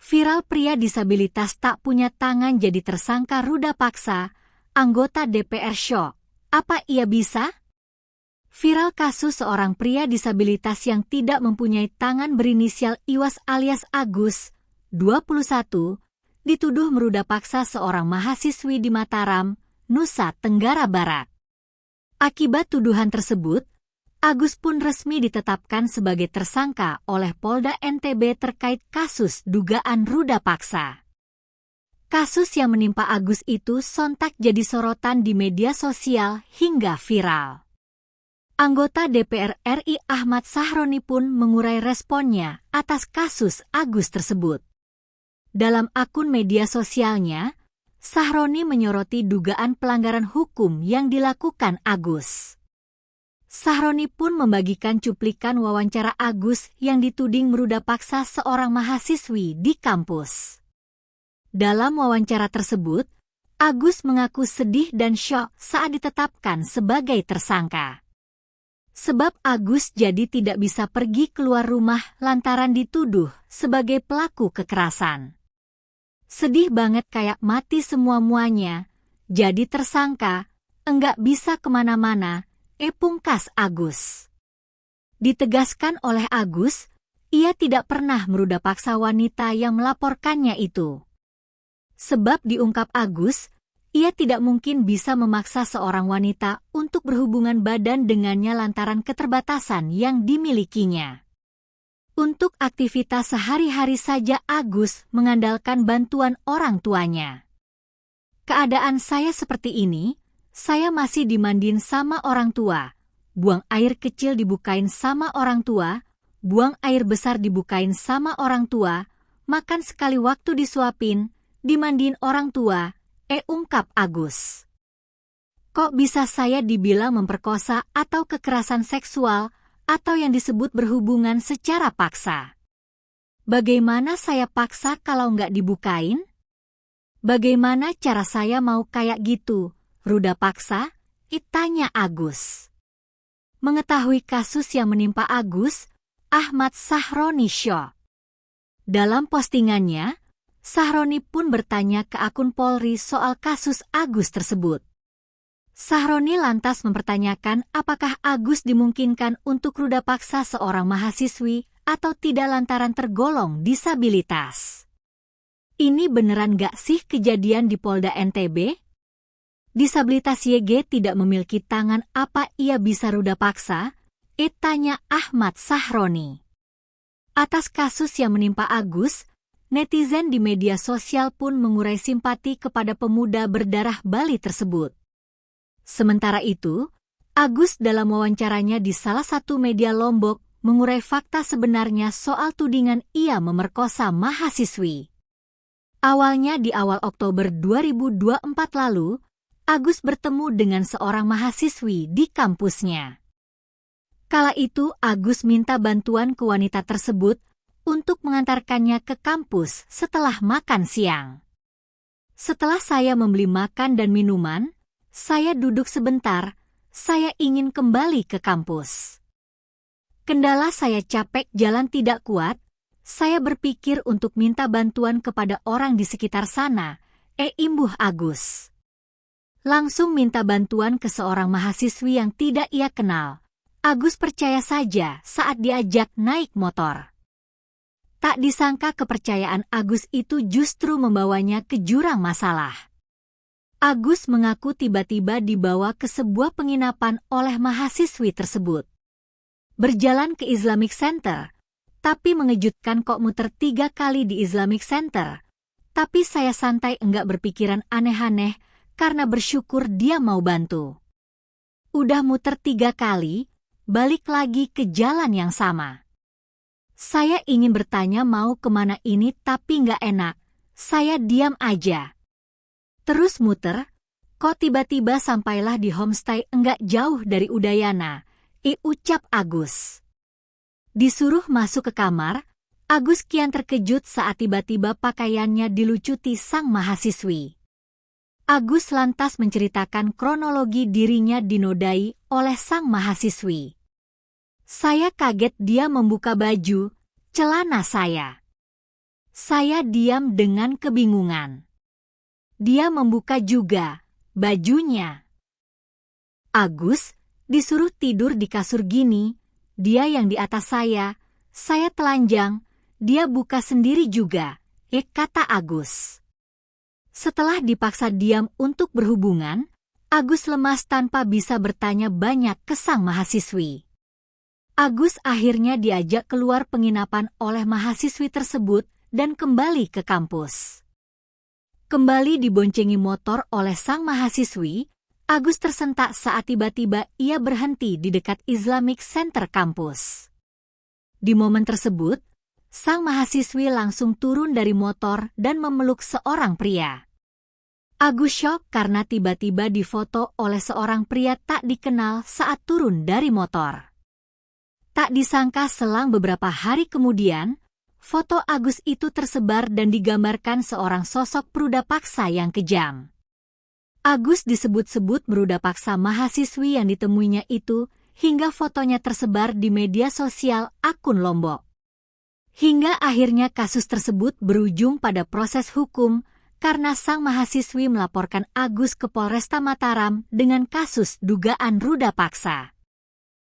Viral pria disabilitas tak punya tangan jadi tersangka ruda paksa, anggota DPR syok. Apa ia bisa? Viral kasus seorang pria disabilitas yang tidak mempunyai tangan berinisial Iwas alias Agus, 21, dituduh meruda paksa seorang mahasiswi di Mataram, Nusa Tenggara Barat. Akibat tuduhan tersebut, Agus pun resmi ditetapkan sebagai tersangka oleh Polda NTB terkait kasus dugaan ruda paksa. Kasus yang menimpa Agus itu sontak jadi sorotan di media sosial hingga viral. Anggota DPR RI Ahmad Sahroni pun mengurai responnya atas kasus Agus tersebut. Dalam akun media sosialnya, Sahroni menyoroti dugaan pelanggaran hukum yang dilakukan Agus. Sahroni pun membagikan cuplikan wawancara Agus yang dituding meruda paksa seorang mahasiswi di kampus. Dalam wawancara tersebut, Agus mengaku sedih dan syok saat ditetapkan sebagai tersangka. Sebab Agus jadi tidak bisa pergi keluar rumah lantaran dituduh sebagai pelaku kekerasan. Sedih banget kayak mati semua-muanya, jadi tersangka, enggak bisa kemana-mana, pungkas Agus. Ditegaskan oleh Agus, ia tidak pernah meruda paksa wanita yang melaporkannya itu. Sebab diungkap Agus, ia tidak mungkin bisa memaksa seorang wanita untuk berhubungan badan dengannya lantaran keterbatasan yang dimilikinya. Untuk aktivitas sehari-hari saja Agus mengandalkan bantuan orang tuanya. Keadaan saya seperti ini, saya masih dimandiin sama orang tua, buang air kecil dibukain sama orang tua, buang air besar dibukain sama orang tua, makan sekali waktu disuapin, dimandiin orang tua, ungkap Agus. Kok bisa saya dibilang memperkosa atau kekerasan seksual atau yang disebut berhubungan secara paksa? Bagaimana saya paksa kalau nggak dibukain? Bagaimana cara saya mau kayak gitu? Ruda paksa? Tanya Agus. Mengetahui kasus yang menimpa Agus, Ahmad Sahroni syok. Dalam postingannya, Sahroni pun bertanya ke akun Polri soal kasus Agus tersebut. Sahroni lantas mempertanyakan apakah Agus dimungkinkan untuk ruda paksa seorang mahasiswi atau tidak lantaran tergolong disabilitas. Ini beneran gak sih kejadian di Polda NTB? Disabilitas YG tidak memiliki tangan, apa ia bisa ruda paksa? Tanya Ahmad Sahroni. Atas kasus yang menimpa Agus, netizen di media sosial pun mengurai simpati kepada pemuda berdarah Bali tersebut. Sementara itu, Agus dalam wawancaranya di salah satu media Lombok mengurai fakta sebenarnya soal tudingan ia memerkosa mahasiswi. Awalnya di awal Oktober 2024 lalu, Agus bertemu dengan seorang mahasiswi di kampusnya. Kala itu Agus minta bantuan ke wanita tersebut untuk mengantarkannya ke kampus setelah makan siang. Setelah saya membeli makan dan minuman, saya duduk sebentar, saya ingin kembali ke kampus. Kendala saya capek jalan tidak kuat, saya berpikir untuk minta bantuan kepada orang di sekitar sana, imbuh Agus. Langsung minta bantuan ke seorang mahasiswi yang tidak ia kenal. Agus percaya saja saat diajak naik motor. Tak disangka kepercayaan Agus itu justru membawanya ke jurang masalah. Agus mengaku tiba-tiba dibawa ke sebuah penginapan oleh mahasiswi tersebut. Berjalan ke Islamic Center, tapi mengejutkan kok muter 3 kali di Islamic Center. Tapi saya santai enggak berpikiran aneh-aneh, karena bersyukur dia mau bantu. Udah muter 3 kali, balik lagi ke jalan yang sama. Saya ingin bertanya mau kemana ini tapi nggak enak, saya diam aja. Terus muter, kok tiba-tiba sampailah di homestay enggak jauh dari Udayana, ucap Agus. Disuruh masuk ke kamar, Agus kian terkejut saat tiba-tiba pakaiannya dilucuti sang mahasiswi. Agus lantas menceritakan kronologi dirinya dinodai oleh sang mahasiswi. Saya kaget dia membuka baju, celana saya. Saya diam dengan kebingungan. Dia membuka juga bajunya. Agus disuruh tidur di kasur gini, dia yang di atas saya telanjang, dia buka sendiri juga, kata Agus. Setelah dipaksa diam untuk berhubungan, Agus lemas tanpa bisa bertanya banyak ke sang mahasiswi. Agus akhirnya diajak keluar penginapan oleh mahasiswi tersebut dan kembali ke kampus. Kembali diboncengi motor oleh sang mahasiswi, Agus tersentak saat tiba-tiba ia berhenti di dekat Islamic Center kampus. Di momen tersebut, sang mahasiswi langsung turun dari motor dan memeluk seorang pria. Agus syok karena tiba-tiba difoto oleh seorang pria tak dikenal saat turun dari motor. Tak disangka selang beberapa hari kemudian, foto Agus itu tersebar dan digambarkan seorang sosok peruda paksa yang kejam. Agus disebut-sebut meruda paksa mahasiswi yang ditemuinya itu hingga fotonya tersebar di media sosial akun Lombok. Hingga akhirnya kasus tersebut berujung pada proses hukum karena sang mahasiswi melaporkan Agus ke Polresta Mataram dengan kasus dugaan ruda paksa.